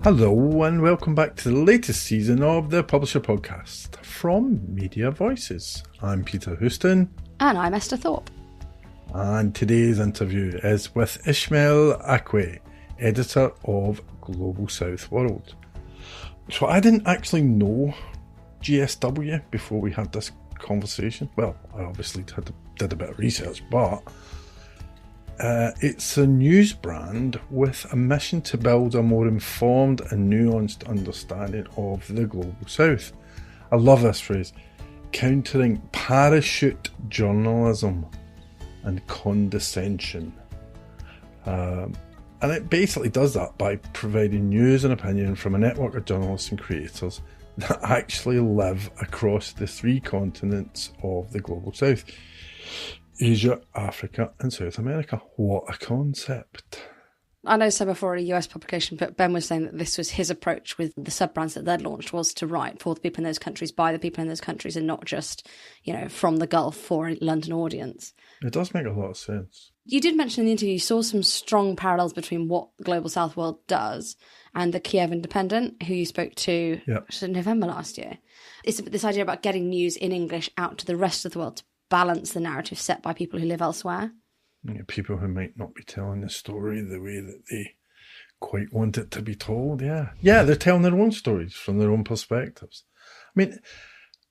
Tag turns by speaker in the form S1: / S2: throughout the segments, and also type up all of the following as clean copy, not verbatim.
S1: Hello and welcome back to the latest season of the Publisher Podcast from Media Voices. I'm Peter Houston.
S2: And I'm Esther Thorpe.
S1: And today's interview is with Ismail Akwei, editor of Global South World. So I didn't actually know GSW before we had this conversation. Well, I obviously did a bit of research, but it's a news brand with a mission to build a more informed and nuanced understanding of the Global South. I love this phrase, countering parachute journalism and condescension. And it basically does that by providing news and opinion from a network of journalists and creators that actually live across the three continents of the Global South. Asia, Africa and South America. What a concept.
S2: I know so before a US publication, but Ben was saying that this was his approach with the sub-brands that they'd launched, was to write for the people in those countries, by the people in those countries, and not just, from the Gulf for a London audience.
S1: It does make a lot of sense.
S2: You did mention in the interview you saw some strong parallels between what Global South World does and the Kiev Independent, who you spoke to in November last year. It's this idea about getting news in English out to the rest of the world to balance the narrative set by people who live elsewhere.
S1: People who might not be telling the story the way that they quite want it to be told. Yeah, they're telling their own stories from their own perspectives.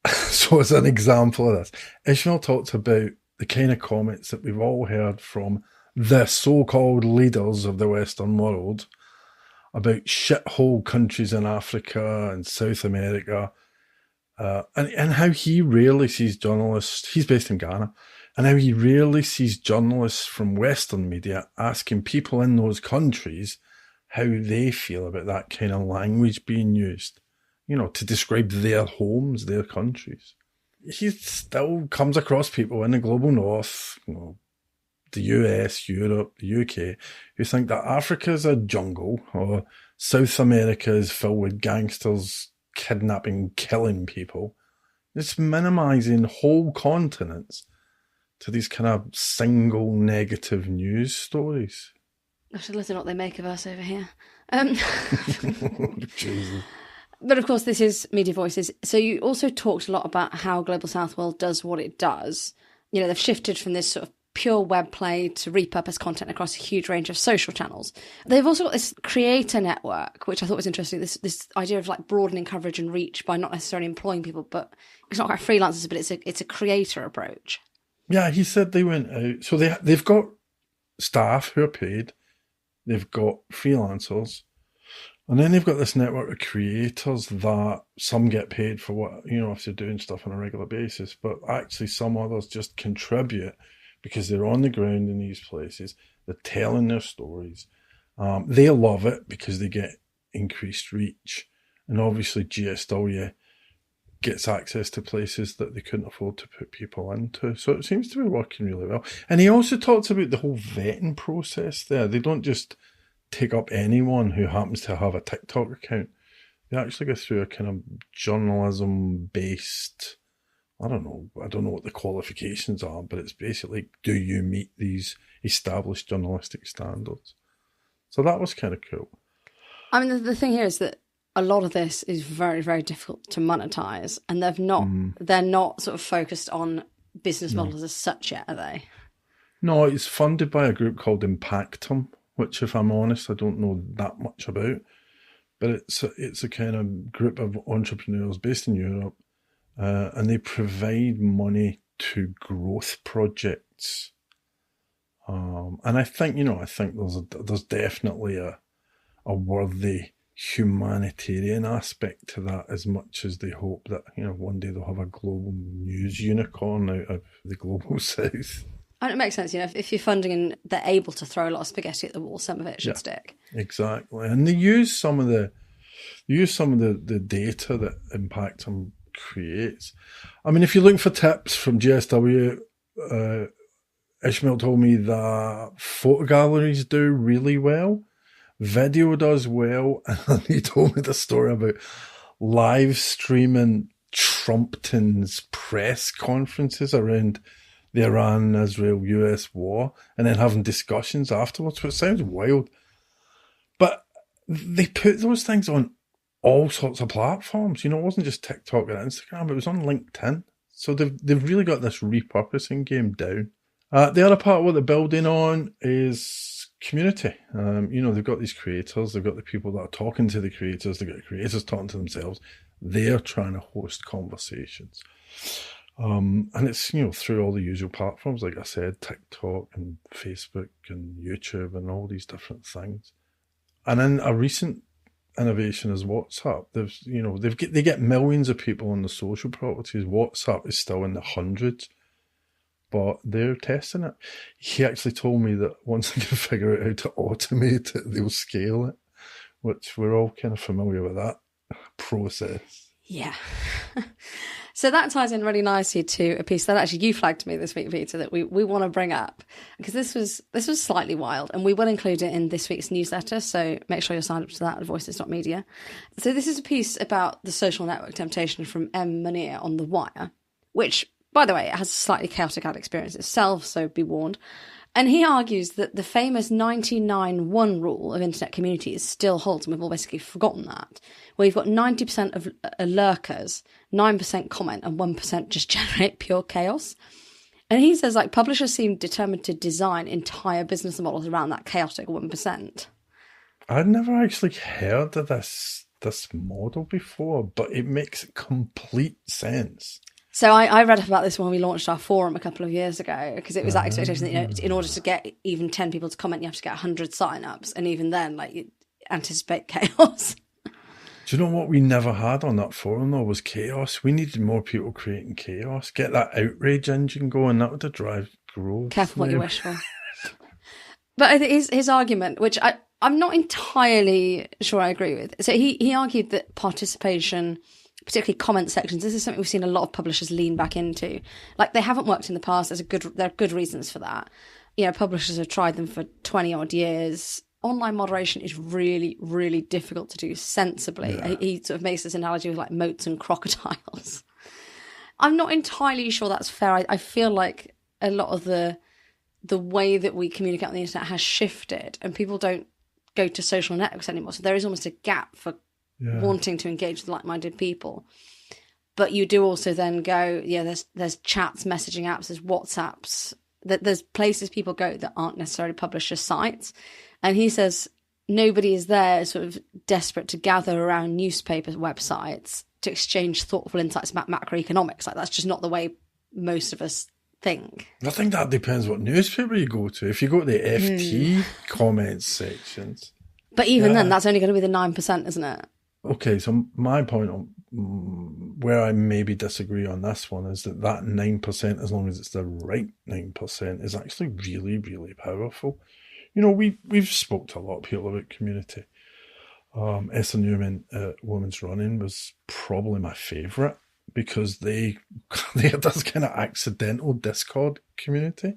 S1: So as an example of this, Ishmael talks about the kind of comments that we've all heard from the so-called leaders of the Western world about shithole countries in Africa and South America, and how he rarely sees journalists, he's based in Ghana, and how he rarely sees journalists from Western media asking people in those countries how they feel about that kind of language being used, to describe their homes, their countries. He still comes across people in the global north, the US, Europe, the UK, who think that Africa's a jungle or South America is filled with gangsters kidnapping, killing people. It's minimising whole continents to these kind of single negative news stories.
S2: I should listen to what they make of us over here.
S1: Jesus.
S2: But of course, this is Media Voices. So you also talked a lot about how Global South World does what it does. They've shifted from this sort of pure web play to repurpose content across a huge range of social channels. They've also got this creator network, which I thought was interesting, this idea of like broadening coverage and reach by not necessarily employing people, but it's not quite freelancers, but it's a creator approach. Yeah,
S1: he said they went out. So they've got staff who are paid, they've got freelancers, and then they've got this network of creators that some get paid for what, if they're doing stuff on a regular basis, but actually some others just contribute because they're on the ground in these places, they're telling their stories. They love it because they get increased reach. And obviously GSW gets access to places that they couldn't afford to put people into. So it seems to be working really well. And he also talks about the whole vetting process there. They don't just take up anyone who happens to have a TikTok account. They actually go through a kind of journalism-based, I don't know what the qualifications are, but it's basically, do you meet these established journalistic standards? So that was kind of cool.
S2: The thing here is that a lot of this is very, very difficult to monetize, and they're not sort of focused on business models as such yet, are they?
S1: No, it's funded by a group called Impactum, which, if I'm honest, I don't know that much about. But it's a kind of group of entrepreneurs based in Europe, and they provide money to growth projects. And I think there's definitely a worthy humanitarian aspect to that, as much as they hope that one day they'll have a global news unicorn out of the Global South.
S2: And it makes sense, if you're funding and they're able to throw a lot of spaghetti at the wall, some of it should stick.
S1: Exactly, and they use some of the data that Impactum creates. If you're looking for tips from GSW, Ishmael told me that photo galleries do really well, video does well, and he told me the story about live streaming Trumpton's press conferences around the Iran-Israel-US war and then having discussions afterwards, which sounds wild. But they put those things on all sorts of platforms. You know, it wasn't just TikTok and Instagram, it was on LinkedIn. So they've really got this repurposing game down. The other part of what they're building on is community. You know, they've got these creators, they've got the people that are talking to the creators, they've got the creators talking to themselves. They're trying to host conversations. And it's, you know, through all the usual platforms, like I said, TikTok and Facebook and YouTube and all these different things. And then a recent innovation is WhatsApp. They get millions of people on the social properties. WhatsApp is still in the hundreds, but they're testing it. He actually told me that once they can figure out how to automate it, they'll scale it, which we're all kind of familiar with that process.
S2: Yeah. So that ties in really nicely to a piece that actually you flagged to me this week, Peter, that we want to bring up, because this was slightly wild, and we will include it in this week's newsletter, so make sure you're signed up to that at voices.media. So this is a piece about the social network temptation from M. Munir on The Wire, which, by the way, it has a slightly chaotic ad experience itself, so be warned. And he argues that the famous 99-1 rule of internet communities still holds, and we've all basically forgotten that, where you've got 90% of lurkers, 9% comment, and 1% just generate pure chaos. And he says, like, publishers seem determined to design entire business models around that chaotic 1%.
S1: I'd never actually heard of this model before, but it makes complete sense.
S2: So I read about this when we launched our forum a couple of years ago, because it was that expectation that, you know, in order to get even 10 people to comment, you have to get 100 sign-ups. And even then, like, you anticipate chaos.
S1: Do you know what we never had on that forum, though, was chaos? We needed more people creating chaos. Get that outrage engine going. That would have drive growth.
S2: Careful what you wish for. But I think his argument, which I'm not entirely sure I agree with. So he argued that participation, particularly comment sections, this is something we've seen a lot of publishers lean back into. Like, they haven't worked in the past. There are good reasons for that. You know, publishers have tried them for 20 odd years. Online moderation is really, really difficult to do sensibly. Yeah. He sort of makes this analogy with like moats and crocodiles. I'm not entirely sure that's fair. I feel like a lot of the way that we communicate on the internet has shifted, and people don't go to social networks anymore. So there is almost a gap for wanting to engage with like-minded people. But you do also then go, there's chats, messaging apps, there's WhatsApps, there's places people go that aren't necessarily publisher sites. And he says nobody is there sort of desperate to gather around newspaper websites to exchange thoughtful insights about macroeconomics. Like, that's just not the way most of us think.
S1: I think that depends what newspaper you go to. If you go to the FT comments sections.
S2: But even then, that's only going to be the 9%, isn't it?
S1: Okay, so my point on where I maybe disagree on this one is that 9%, as long as it's the right 9%, is actually really, really powerful. You know, we've spoke to a lot of people about community. Esther Newman at Women's Running was probably my favourite, because they have this kind of accidental Discord community.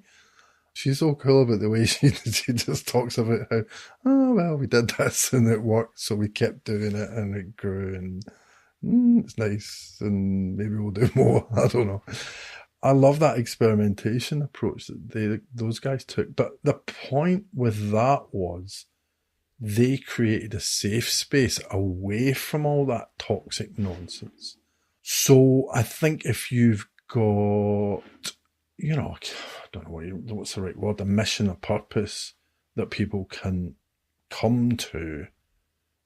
S1: She's so cool about the way she just talks about how, oh, well, we did this and it worked, so we kept doing it and it grew, and it's nice, and maybe we'll do more. I don't know. I love that experimentation approach that those guys took. But the point with that was they created a safe space away from all that toxic nonsense. So I think if you've got, you know, I don't know what's the right word, a mission, a purpose that people can come to,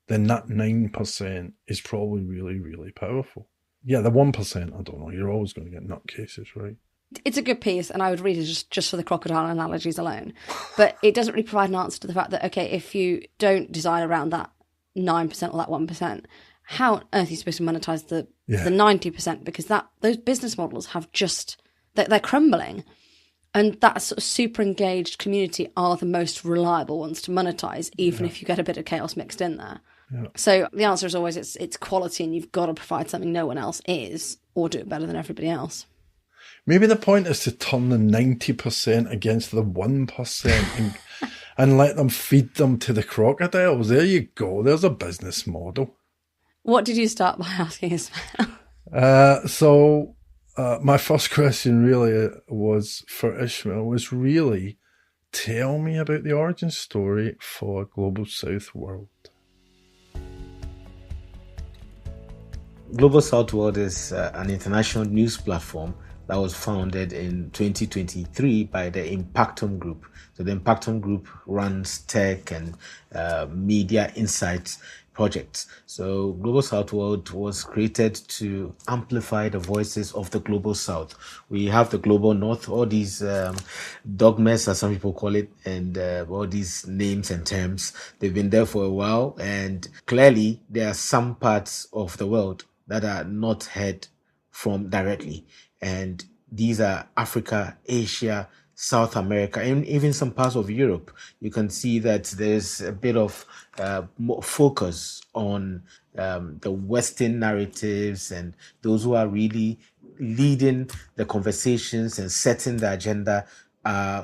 S1: then that 9% is probably really, really powerful. Yeah, the 1%, I don't know, you're always going to get nutcases, right? It's
S2: a good piece, and I would read it just for the crocodile analogies alone. But it doesn't really provide an answer to the fact that, okay, if you don't design around that 9% or that 1%, how on earth are you supposed to monetize the 90%? Because those business models have they're crumbling. And that sort of super engaged community are the most reliable ones to monetize, even if you get a bit of chaos mixed in there. Yeah. So the answer is always it's quality, and you've got to provide something no one else is, or do it better than everybody else.
S1: Maybe the point is to turn the 90% against the 1% and let them feed them to the crocodiles. There you go. There's a business model.
S2: What did you start by asking, Ismail?
S1: My first question really was for Ishmael, was really, tell me about the origin story for Global South World.
S3: Global South World is an international news platform that was founded in 2023 by the Impactum Group. So the Impactum Group runs tech and media insights projects. So Global South World was created to amplify the voices of the Global South. We have the Global North, all these dogmas, as some people call it, and all these names and terms. They've been there for a while, and clearly there are some parts of the world that are not heard from directly. And these are Africa, Asia, South America, and even some parts of Europe. You can see that there's a bit of more focus on the Western narratives and those who are really leading the conversations and setting the agenda.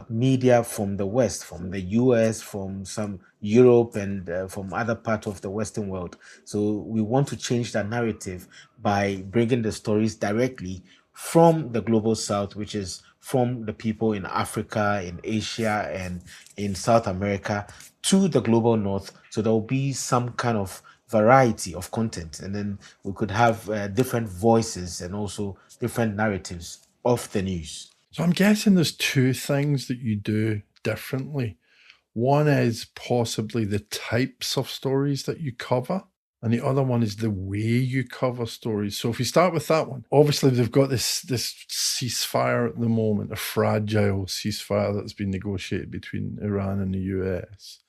S3: Media from the West, from the US, from some Europe, and from other parts of the Western world. So we want to change that narrative by bringing the stories directly from the global South, which is from the people in Africa, in Asia, and in South America, to the global North. So there will be some kind of variety of content, and then we could have different voices and also different narratives of the news.
S1: So I'm guessing there's two things that you do differently. One is possibly the types of stories that you cover, and the other one is the way you cover stories. So if you start with that one, obviously they've got this ceasefire at the moment, a fragile ceasefire that's been negotiated between Iran and the US.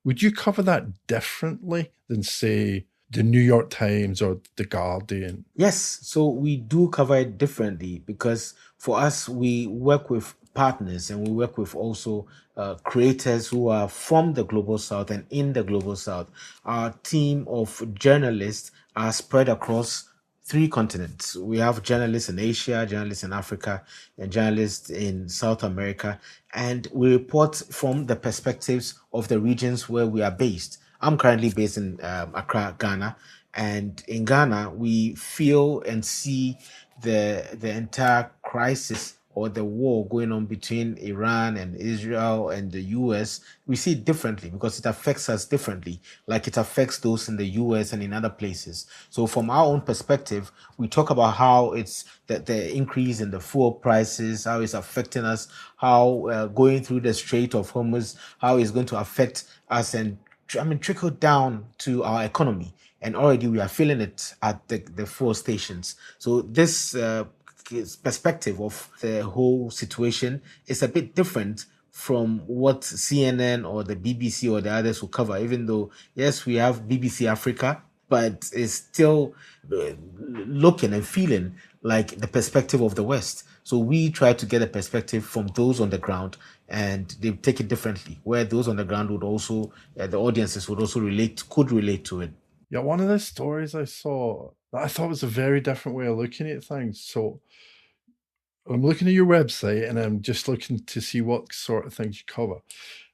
S1: Would you cover that differently than, say, the New York Times or the Guardian?
S3: Yes, so we do cover it differently because for us, we work with partners and we work with also creators who are from the global south and in the global south. Our team of journalists are spread across three continents. We have journalists in Asia, journalists in Africa, and journalists in South America. And we report from the perspectives of the regions where we are based. I'm currently based in Accra, Ghana. And in Ghana, we feel and see the entire crisis or the war going on between Iran and Israel and the US. We see it differently because it affects us differently, like it affects those in the US and in other places. So from our own perspective, we talk about how it's the increase in the fuel prices, how it's affecting us, how going through the Strait of Hormuz, how it's going to affect us and trickle down to our economy. And already we are feeling it at the fuel stations. So this perspective of the whole situation is a bit different from what CNN or the BBC or the others will cover, even though, yes, we have BBC Africa, but it's still looking and feeling like the perspective of the West. So we try to get a perspective from those on the ground, and they take it differently, where those on the ground would also, the audiences would also could relate to it.
S1: Yeah, one of the stories I saw that I thought was a very different way of looking at things. So I'm looking at your website and I'm just looking to see what sort of things you cover.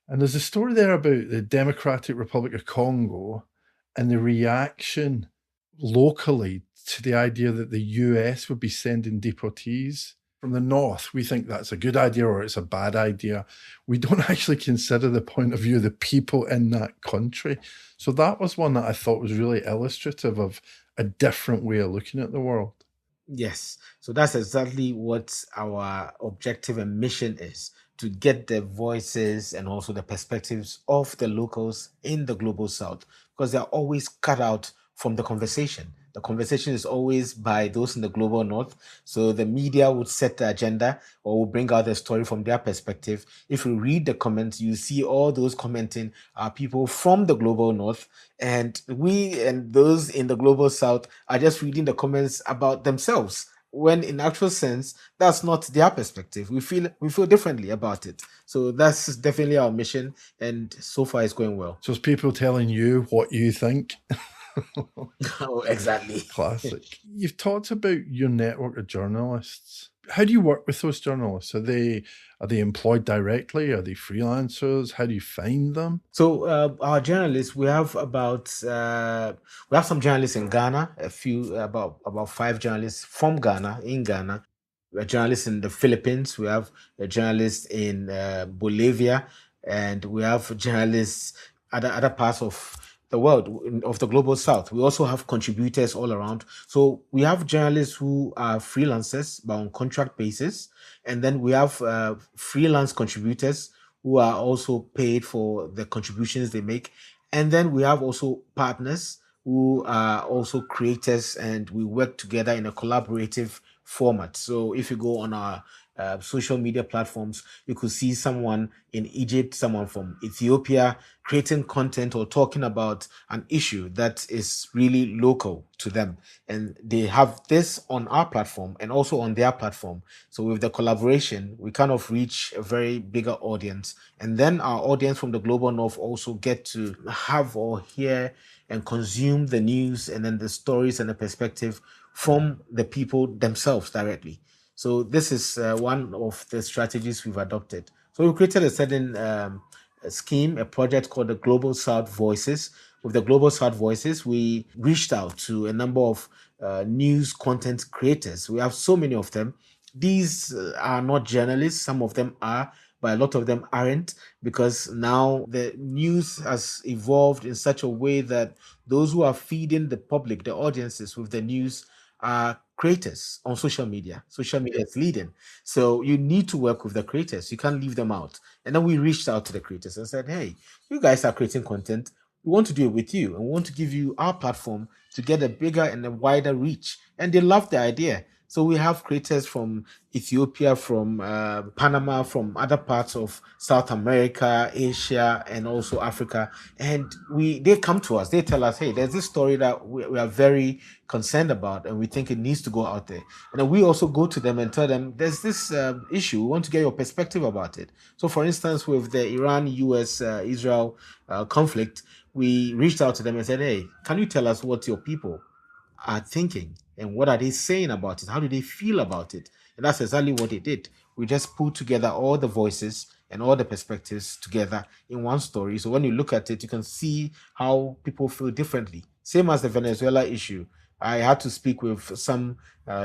S1: And there's a story there about the Democratic Republic of Congo and the reaction locally to the idea that the US would be sending deportees from the north. We think that's a good idea or it's a bad idea. We don't actually consider the point of view of the people in that country. So that was one that I thought was really illustrative of a different way of looking at the world.
S3: Yes. So that's exactly what our objective and mission is, to get the voices and also the perspectives of the locals in the global south, because they're always cut out from the conversation. The conversation is always by those in the global north. So the media would set the agenda or will bring out the story from their perspective. If you read the comments, you see all those commenting are people from the global north. And we and those in the global south are just reading the comments about themselves, when in actual sense that's not their perspective. We feel differently about it. So that's definitely our mission, and so far it's going well.
S1: So it's people telling you what you think.
S3: Oh, exactly.
S1: Classic. You've talked about your network of journalists. How do you work with those journalists? Are they employed directly? Are they freelancers? How do you find them?
S3: So our journalists, we have some journalists in Ghana, a few about five journalists from Ghana in Ghana. We have journalists in the Philippines. We have a journalist in Bolivia, and we have journalists other parts of the world, of the global south. We also have contributors all around. So we have journalists who are freelancers but on contract basis, and then we have freelance contributors who are also paid for the contributions they make, and then we have also partners who are also creators, and we work together in a collaborative format. So if you go on our social media platforms, you could see someone in Egypt, someone from Ethiopia creating content or talking about an issue that is really local to them. And they have this on our platform and also on their platform. So with the collaboration, we kind of reach a very bigger audience. And then our audience from the global north also get to have or hear and consume the news and then the stories and the perspective from the people themselves directly. So this is one of the strategies we've adopted. So we created a certain scheme, a project called the Global South Voices. With the Global South Voices, we reached out to a number of news content creators. We have so many of them. These are not journalists. Some of them are, but a lot of them aren't, because now the news has evolved in such a way that those who are feeding the public, the audiences with the news, are creators on social media. Social media is leading. So you need to work with the creators. You can't leave them out. And then we reached out to the creators and said, hey, you guys are creating content. We want to do it with you, and we want to give you our platform to get a bigger and a wider reach. And they loved the idea. So we have creators from Ethiopia, from Panama, from other parts of South America, Asia, and also Africa. And they come to us. They tell us, hey, there's this story that we are very concerned about, and we think it needs to go out there. And then we also go to them and tell them, there's this issue. We want to get your perspective about it. So for instance, with the Iran-US Israel conflict, we reached out to them and said, hey, can you tell us what your people are thinking and what are they saying about it? How do they feel about it? And that's exactly what they did. We just put together all the voices and all the perspectives together in one story. So when you look at it, you can see how people feel differently. Same as the Venezuela issue. I had to speak with some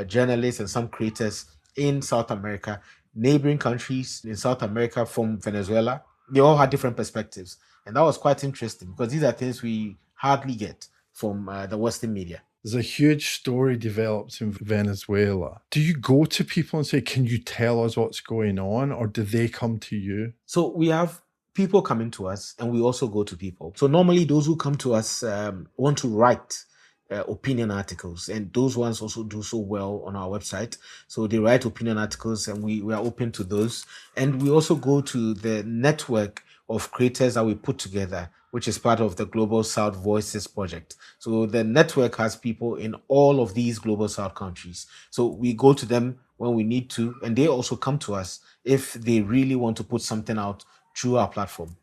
S3: journalists and some creators in South America, neighboring countries in South America from Venezuela. They all had different perspectives. And that was quite interesting, because these are things we hardly get from the Western media.
S1: There's a huge story developed in Venezuela. Do you go to people and say, can you tell us what's going on? Or do they come to you?
S3: So we have people coming to us, and we also go to people. So normally those who come to us want to write opinion articles, and those ones also do so well on our website. So they write opinion articles, and we are open to those. And we also go to the network of creators that we put together, which is part of the Global South Voices project. So the network has people in all of these Global South countries. So we go to them when we need to, and they also come to us if they really want to put something out through our platform.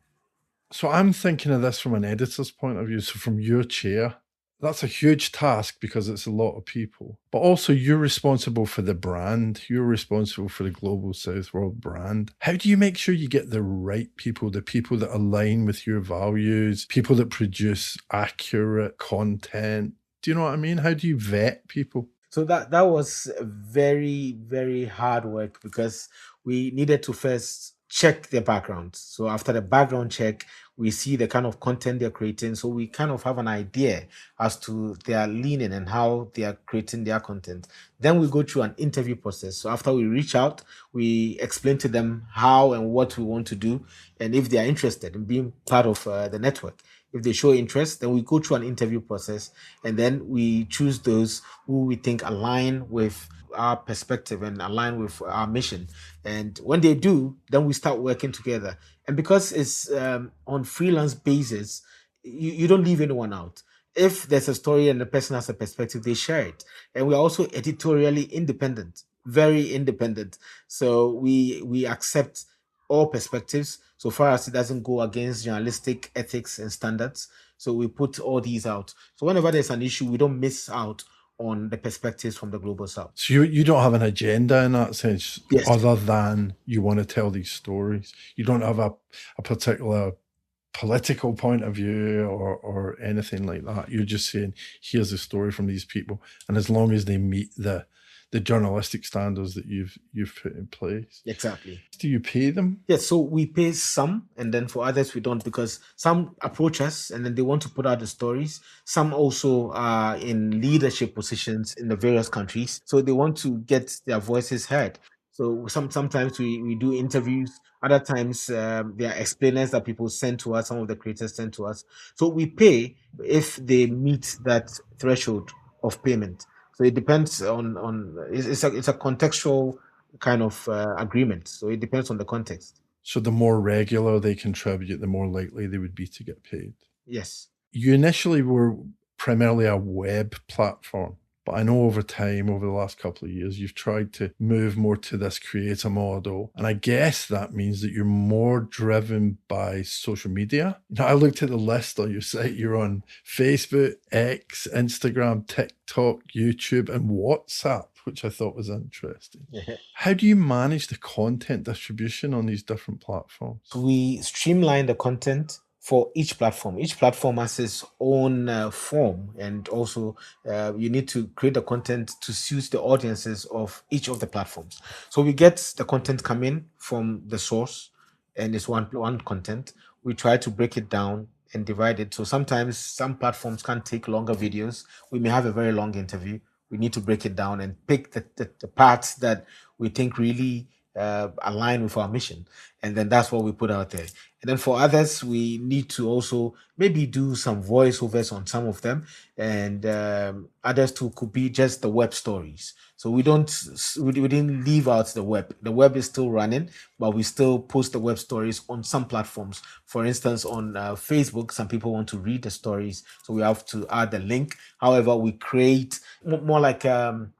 S1: So I'm thinking of this from an editor's point of view. So from your chair, that's a huge task because it's a lot of people. But also you're responsible for the brand. You're responsible for the Global South World brand. How do you make sure you get the right people, the people that align with your values, people that produce accurate content? Do you know what I mean? How do you vet people?
S3: So that was very, very hard work, because we needed to first check their background. So after the background check, we see the kind of content they're creating. So we kind of have an idea as to their leaning and how they are creating their content. Then we go through an interview process. So after we reach out, we explain to them how and what we want to do, and if they are interested in being part of the network. If they show interest, then we go through an interview process, and then we choose those who we think align with our perspective and align with our mission. And when they do, then we start working together. And because it's on freelance basis, you don't leave anyone out. If there's a story and the person has a perspective, they share it. And we're also editorially independent, very independent. So we accept all perspectives, so far as it doesn't go against journalistic ethics and standards. So we put all these out. So whenever there's an issue, we don't miss out on the perspectives from the Global South.
S1: So you don't have an agenda in that sense,
S3: Yes.
S1: other than you want to tell these stories. You don't have a particular political point of view or anything like that. You're just saying, here's a story from these people. And as long as they meet the the journalistic standards that you've put in place.
S3: Exactly.
S1: Do you pay them?
S3: Yes, so we pay some, and then for others we don't, because some approach us and then they want to put out the stories. Some also are in leadership positions in the various countries, so they want to get their voices heard. So sometimes we do interviews. Other times there are explainers that people send to us. Some of the creators send to us. So we pay if they meet that threshold of payment. So it depends on it's a contextual kind of agreement. So it depends on the context.
S1: So the more regular they contribute, the more likely they would be to get paid.
S3: Yes.
S1: You initially were primarily a web platform, but I know over time, over the last couple of years, you've tried to move more to this creator model. And I guess that means that you're more driven by social media. You know, I looked at the list on your site. You're on Facebook, X, Instagram, TikTok, YouTube, and WhatsApp, which I thought was interesting.
S3: Yeah.
S1: How do you manage the content distribution on these different platforms?
S3: We streamline the content for each platform. Each platform has its own form, and also you need to create the content to suit the audiences of each of the platforms. So we get the content coming from the source, and it's one content. We try to break it down and divide it. So sometimes some platforms can take longer videos. We may have a very long interview. We need to break it down and pick the parts that we think really align with our mission, and then that's what we put out there. And then for others, we need to also maybe do some voiceovers on some of them, and others too could be just the web stories. So we didn't leave out the web. The web is still running, but we still post the web stories on some platforms. For instance, on Facebook, some people want to read the stories, so we have to add the link. However, we create more like a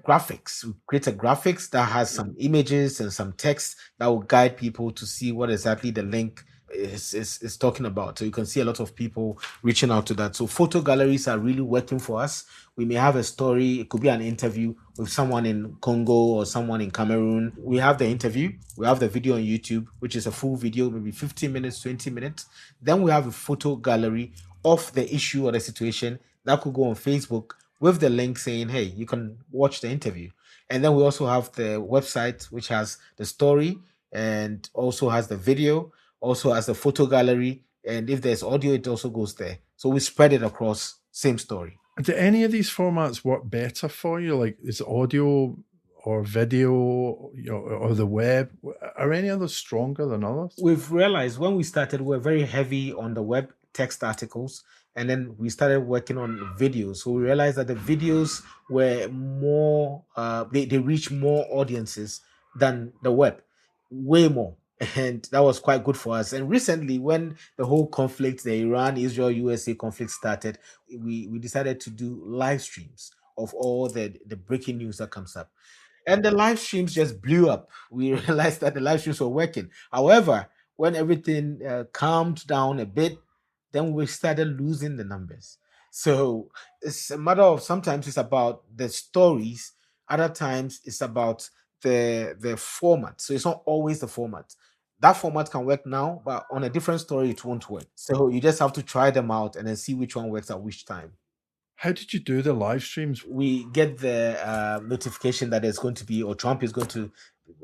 S3: graphics. We create a graphics that has some images and some text that will guide people to see what exactly the link is talking about. So you can see a lot of people reaching out to that. So photo galleries are really working for us. We may have a story, it could be an interview with someone in Congo or someone in Cameroon. We have the interview, we have the video on YouTube, which is a full video, maybe 15 minutes, 20 minutes. Then we have a photo gallery of the issue or the situation that could go on Facebook with the link saying, hey, you can watch the interview. And then we also have the website, which has the story and also has the video, also has the photo gallery. And if there's audio, it also goes there. So we spread it across, same story.
S1: Do any of these formats work better for you? Like, is audio or video, you know, or the web? Are any others stronger than others?
S3: We've realized when we started, we were very heavy on the web text articles. And then we started working on videos. So we realized that the videos were more, they reach more audiences than the web, way more. And that was quite good for us. And recently, when the whole conflict, the Iran-Israel-USA conflict started, we decided to do live streams of all the breaking news that comes up. And the live streams just blew up. We realized that the live streams were working. However, when everything calmed down a bit, then we started losing the numbers. So it's a matter of, sometimes it's about the stories, other times it's about the format. So it's not always the format. That format can work now, but on a different story, it won't work. So you just have to try them out and then see which one works at which time.
S1: How did you do the live streams?
S3: We get the notification that there's going to be, or Trump is going to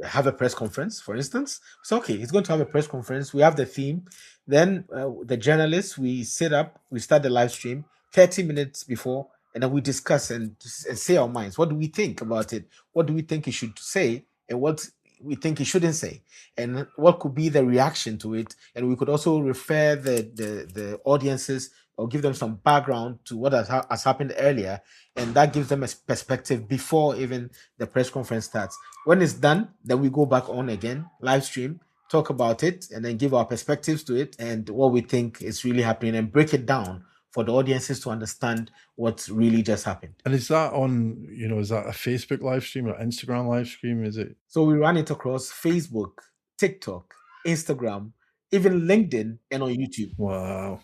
S3: have a press conference, for instance. So, okay, he's going to have a press conference. We have the theme. Then the journalists, we sit up, we start the live stream 30 minutes before, and then we discuss and say our minds. What do we think about it? What do we think he should say? And what we think he shouldn't say? And what could be the reaction to it? And we could also refer the audiences or give them some background to what has happened earlier. And that gives them a perspective before even the press conference starts. When it's done, then we go back on again, live stream, talk about it, and then give our perspectives to it and what we think is really happening, and break it down for the audiences to understand what's really just happened.
S1: And is that on, you know, is that a Facebook live stream or Instagram live stream? Is it?
S3: So we run it across Facebook, TikTok, Instagram, even LinkedIn, and on YouTube.
S1: Wow.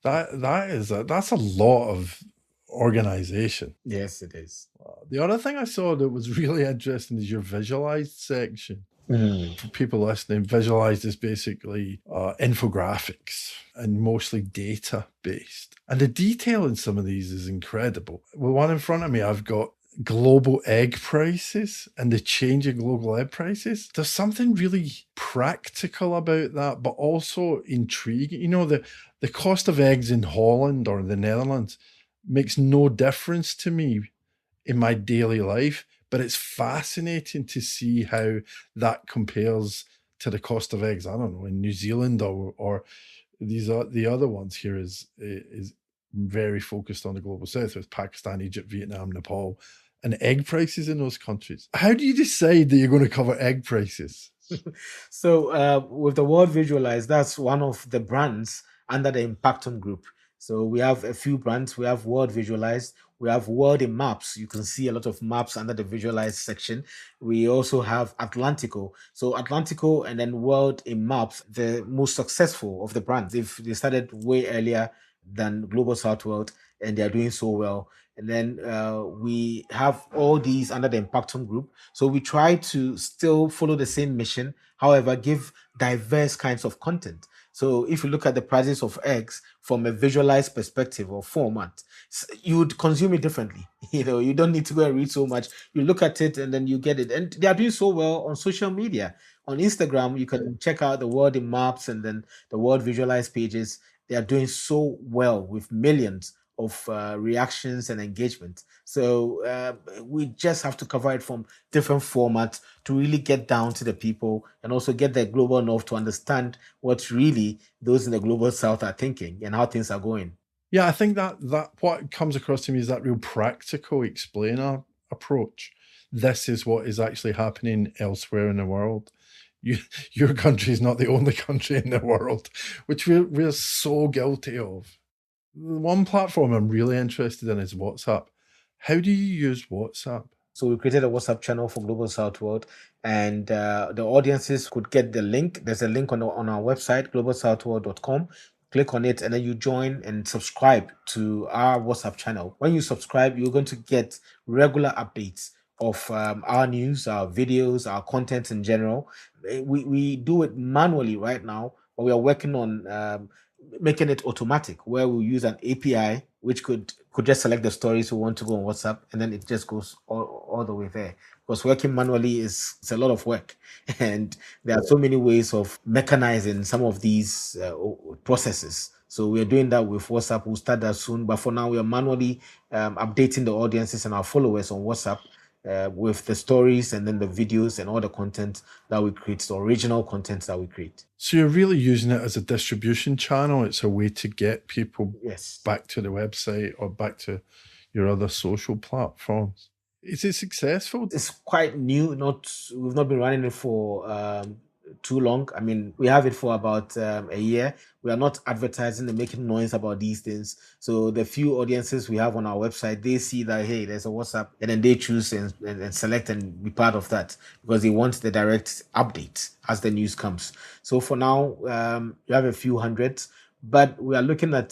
S1: That's a lot of organization.
S3: Yes, it is.
S1: The other thing I saw that was really interesting is your visualized section. For people listening, visualized is basically infographics and mostly data based. And the detail in some of these is incredible. Well, one in front of me, I've got global egg prices and the change in global egg prices. There's something really practical about that, but also intriguing. The cost of eggs in Holland or the Netherlands makes no difference to me in my daily life, but it's fascinating to see how that compares to the cost of eggs, I don't know, in New Zealand or these are the other ones here is very focused on the global south with Pakistan, Egypt, Vietnam, Nepal, and egg prices in those countries. How do you decide that you're going to cover egg prices?
S3: So with the word visualize, that's one of the brands under the Impactum group. So we have a few brands. We have Word Visualize. We have Word in Maps. You can see a lot of maps under the Visualize section. We also have Atlantico. So Atlantico and then Word in Maps, the most successful of the brands. They started way earlier than Global South World, and they are doing so well. And then we have all these under the Impactum group. So we try to still follow the same mission, however, give diverse kinds of content. So if you look at the prices of eggs from a visualized perspective or format, you would consume it differently. You don't need to go and read so much. You look at it and then you get it. And they are doing so well on social media. On Instagram, you can check out the Word in Maps and then the Word Visualized pages. They are doing so well with millions of reactions and engagement. So we just have to cover it from different formats to really get down to the people and also get the global north to understand what really those in the global south are thinking and how things are going.
S1: Yeah, I think that what comes across to me is that real practical explainer approach. This is what is actually happening elsewhere in the world. Your country is not the only country in the world, which we're so guilty of. One platform I'm really interested in is WhatsApp. How do you use WhatsApp?
S3: So we created a WhatsApp channel for Global South World, and the audiences could get the link. There's a link on our website, globalsouthworld.com. Click on it, and then you join and subscribe to our WhatsApp channel. When you subscribe, you're going to get regular updates of our news, our videos, our content in general. We do it manually right now, but we are working on making it automatic, where we use an API which could just select the stories we want to go on WhatsApp, and then it just goes all the way there. Because working manually it's a lot of work, and there are so many ways of mechanizing some of these processes. So we are doing that with WhatsApp. We'll start that soon, but for now we are manually updating the audiences and our followers on WhatsApp with the stories and then the videos and all the content that we create, the original content that we create.
S1: So you're really using it as a distribution channel. It's a way to get people
S3: Yes.
S1: back to the website or back to your other social platforms. Is it successful?
S3: It's quite new. We've not been running it for too long. I mean, we have it for about a year. We are not advertising and making noise about these things. So the few audiences we have on our website, they see that, hey, there's a WhatsApp, and then they choose and select and be part of that because they want the direct update as the news comes. So for now, we have a few hundreds, but we are looking at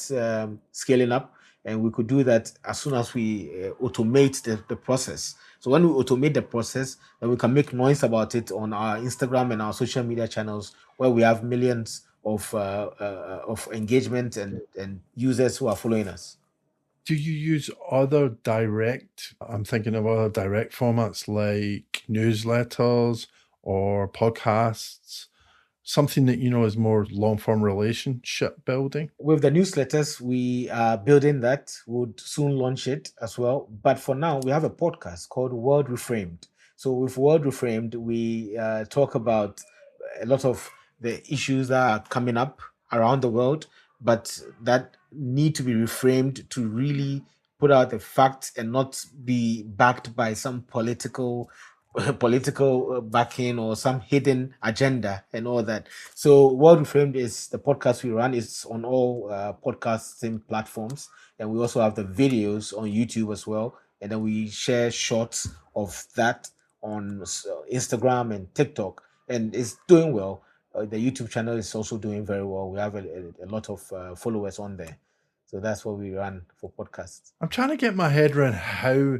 S3: scaling up, and we could do that as soon as we automate the process. So when we automate the process, then we can make noise about it on our Instagram and our social media channels, where we have millions of engagement and users who are following us.
S1: Do you use I'm thinking of other direct formats like newsletters or podcasts, something that is more long-form relationship building?
S3: With the newsletters, we are building that. We'll soon launch it as well. But for now, we have a podcast called World Reframed. So with World Reframed, we talk about a lot of the issues that are coming up around the world, but that need to be reframed to really put out the facts and not be backed by some political backing or some hidden agenda and all that. So World Reframed is the podcast we run. It's on all podcasting platforms, and we also have the videos on YouTube as well. And then we share shorts of that on Instagram and TikTok, and it's doing well. The YouTube channel is also doing very well. We have a lot of followers on there. So that's what we run for podcasts.
S1: I'm trying to get my head around how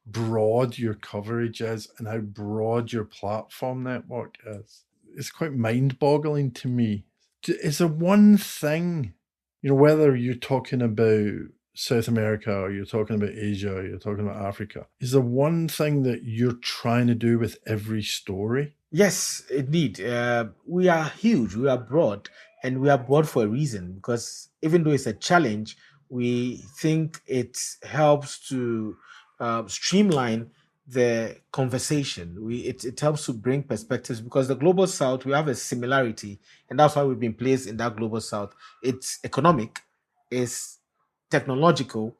S1: broad your coverage is and how broad your platform network is. It's quite mind-boggling to me. Is there one thing, whether you're talking about South America, or you're talking about Asia, or you're talking about Africa, is there one thing that you're trying to do with every story?
S3: Yes, indeed. We are huge, we are broad, and we are broad for a reason because even though it's a challenge, we think it helps to streamline the conversation. It helps to bring perspectives because the global south, we have a similarity, and that's why we've been placed in that global south. It's economic, it's technological,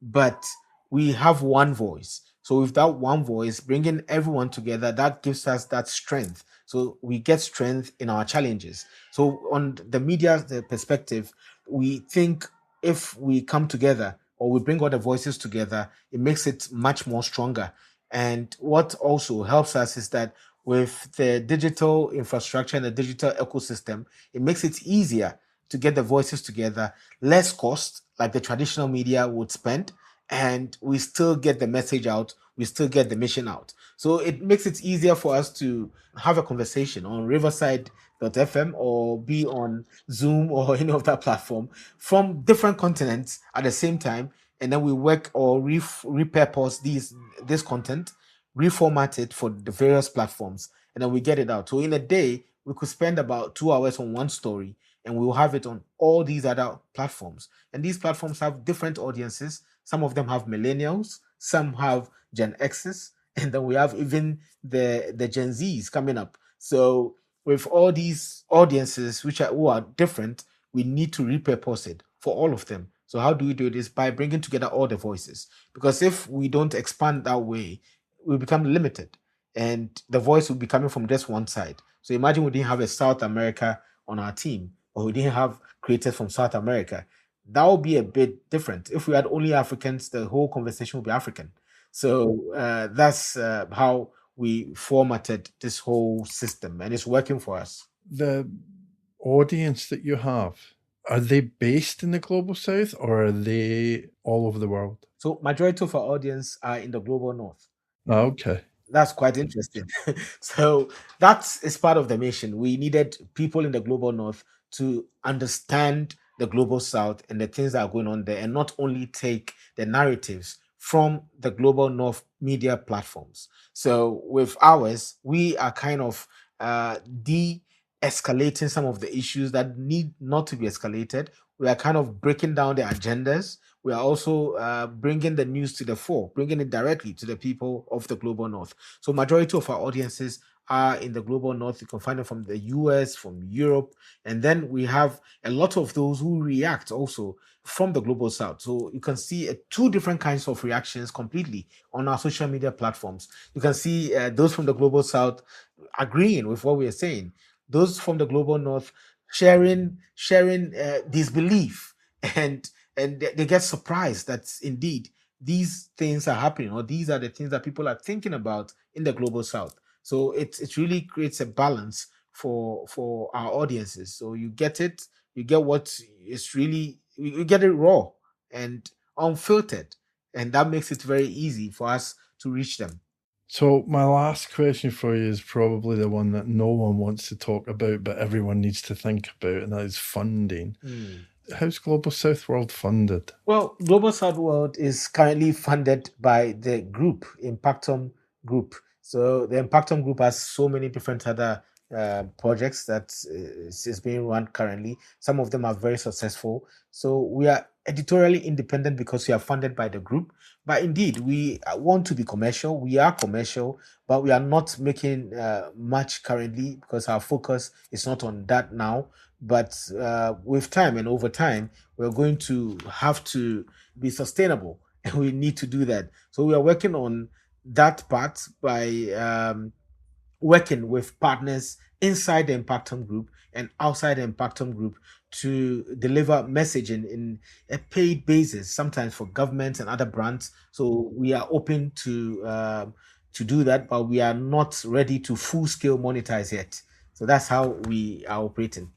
S3: but we have one voice. So with that one voice, bringing everyone together, that gives us that strength. So we get strength in our challenges. So on the media the perspective, we think if we come together or we bring all the voices together, it makes it much more stronger. And what also helps us is that with the digital infrastructure and the digital ecosystem, it makes it easier to get the voices together, less cost, like the traditional media would spend, and we still get the message out, we still get the mission out. So it makes it easier for us to have a conversation on Riverside.fm or be on Zoom or any of that platform from different continents at the same time. And then we work or repurpose this content, reformat it for the various platforms, and then we get it out. So in a day, we could spend about 2 hours on one story, and we will have it on all these other platforms. And these platforms have different audiences. Some of them have millennials, some have Gen X's, and then we have even the Gen Zs coming up. So with all these audiences who are different, we need to repurpose it for all of them. So how do we do this? By bringing together all the voices. Because if we don't expand that way, we become limited, and the voice will be coming from just one side. So imagine we didn't have a South America on our team, or we didn't have creators from South America. That would be a bit different. If we had only Africans, the whole conversation would be African. So that's how we formatted this whole system, and it's working for us.
S1: The audience that you have, are they based in the global south, or are they all over the world?
S3: So majority of our audience are in the global north.
S1: Okay.
S3: That's quite interesting. So that is part of the mission. We needed people in the global north to understand the global south and the things that are going on there, and not only take the narratives from the global north media platforms. So with ours, we are kind of de-escalating some of the issues that need not to be escalated. We are kind of breaking down the agendas. We are also bringing the news to the fore, bringing it directly to the people of the global north. So majority of our audiences are in the global north. You can find them from the US, from Europe, and then we have a lot of those who react also from the global south. So you can see two different kinds of reactions completely on our social media platforms. You can see those from the global south agreeing with what we are saying, those from the global north sharing disbelief, and they get surprised that indeed these things are happening, or these are the things that people are thinking about in the global south. So it really creates a balance for our audiences. So you get it, you get what is really, you get it raw and unfiltered, and that makes it very easy for us to reach them.
S1: So my last question for you is probably the one that no one wants to talk about, but everyone needs to think about, and that is funding. How's Global South World funded?
S3: Well, Global South World is currently funded by the group, Impactum Group. So the Impactum Group has so many different other projects that is being run currently. Some of them are very successful. So we are editorially independent because we are funded by the group. But indeed, we want to be commercial. We are commercial, but we are not making much currently because our focus is not on that now. But with time and over time, we're going to have to be sustainable, and we need to do that. So we are working on that part by working with partners inside the Impactum Group and outside the Impactum Group to deliver messaging in a paid basis, sometimes for governments and other brands. So we are open to do that, but we are not ready to full scale monetize yet. So that's how we are operating.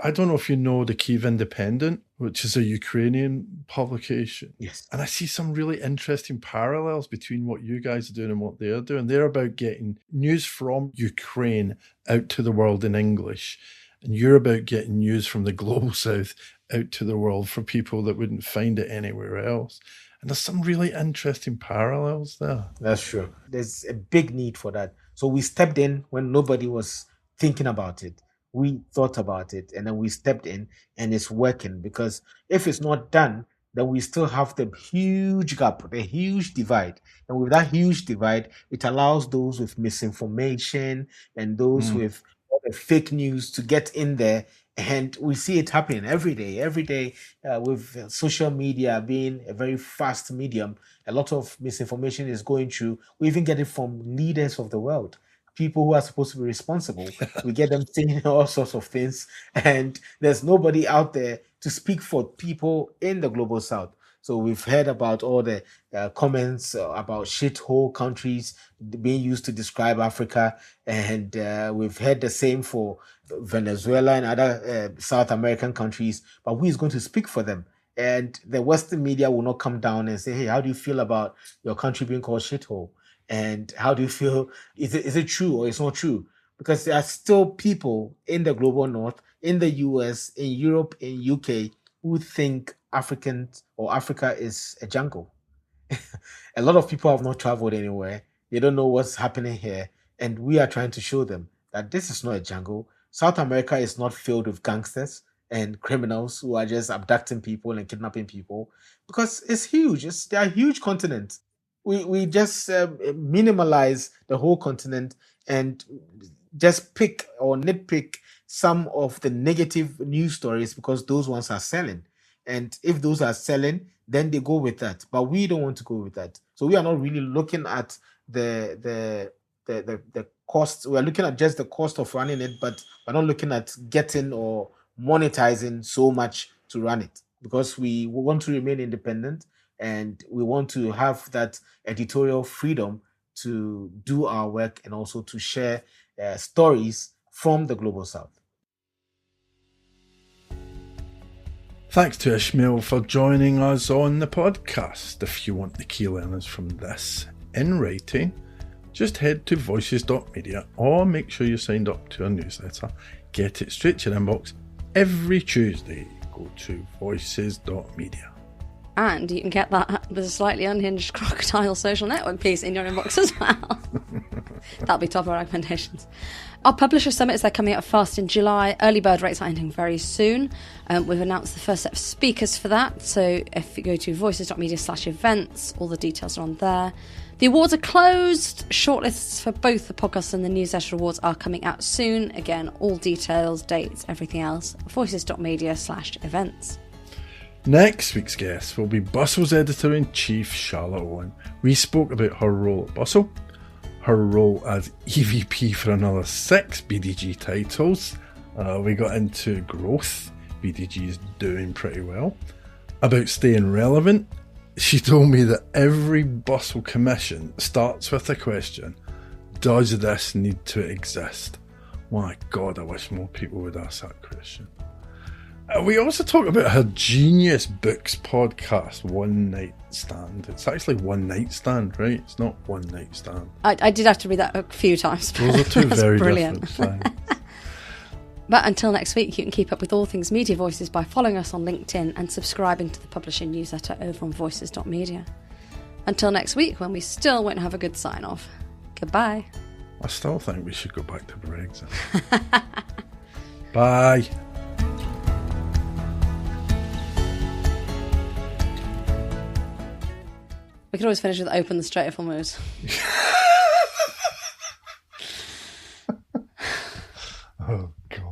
S1: I don't know if you know the Kyiv Independent, which is a Ukrainian publication.
S3: Yes.
S1: And I see some really interesting parallels between what you guys are doing and what they're doing. They're about getting news from Ukraine out to the world in English. And you're about getting news from the global south out to the world for people that wouldn't find it anywhere else. And there's some really interesting parallels there.
S3: That's true. There's a big need for that. So we stepped in when nobody was thinking about it. We thought about it and then we stepped in, and it's working, because if it's not done, then we still have the huge gap, the huge divide. And with that huge divide, it allows those with misinformation and those with all the fake news to get in there. And we see it happening every day, with social media being a very fast medium. A lot of misinformation is going through. We even get it from leaders of the world, people who are supposed to be responsible. We get them saying all sorts of things, and there's nobody out there to speak for people in the global south. So we've heard about all the comments about shithole countries being used to describe Africa, and we've heard the same for Venezuela and other South American countries. But who is going to speak for them? And the Western media will not come down and say, "Hey, how do you feel about your country being called shithole? And how do you feel? Is it true or it's not true?" Because there are still people in the global north, in the US, in Europe, in UK, who think Africans or Africa is a jungle. A lot of people have not traveled anywhere. They don't know what's happening here. And we are trying to show them that this is not a jungle. South America is not filled with gangsters and criminals who are just abducting people and kidnapping people, because it's huge. They are huge continents. We just minimalize the whole continent and just pick or nitpick some of the negative news stories because those ones are selling. And if those are selling, then they go with that. But we don't want to go with that. So we are not really looking at the cost. We are looking at just the cost of running it, but we're not looking at getting or monetizing so much to run it, because we want to remain independent and we want to have that editorial freedom to do our work and also to share stories from the global south.
S1: Thanks to Ismail for joining us on the podcast. If you want the key learners from this in writing, just head to voices.media or make sure you're signed up to our newsletter. Get it straight to your inbox every Tuesday. Go to voices.media.
S2: And you can get that with a slightly unhinged crocodile social network piece in your inbox as well. That'll be top of our recommendations. Our publisher summits, they're coming out fast in July. Early bird rates are ending very soon. We've announced the first set of speakers for that. So if you go to voices.media/events, all the details are on there. The awards are closed. Shortlists for both the podcast and the newsletter awards are coming out soon. Again, all details, dates, everything else, voices.media/events.
S1: Next week's guest will be Bustle's editor-in-chief, Charlotte Owen. We spoke about her role at Bustle, her role as EVP for another 6 BDG titles. We got into growth. BDG is doing pretty well. About staying relevant. She told me that every Bustle commission starts with the question, does this need to exist? My God, I wish more people would ask that question. We also talk about her Genius Books podcast, One Night Stand. It's actually One Night Stand, right? It's not One Night Stand.
S2: I did have to read that a few times.
S1: Those are two very
S2: brilliant.
S1: different things.
S2: But until next week, you can keep up with all things Media Voices by following us on LinkedIn and subscribing to the publishing newsletter over on voices.media. Until next week, when we still won't have a good sign-off. Goodbye.
S1: I still think we should go back to Brexit. Bye.
S2: We could always finish with open the straight if almost.
S1: Oh, God.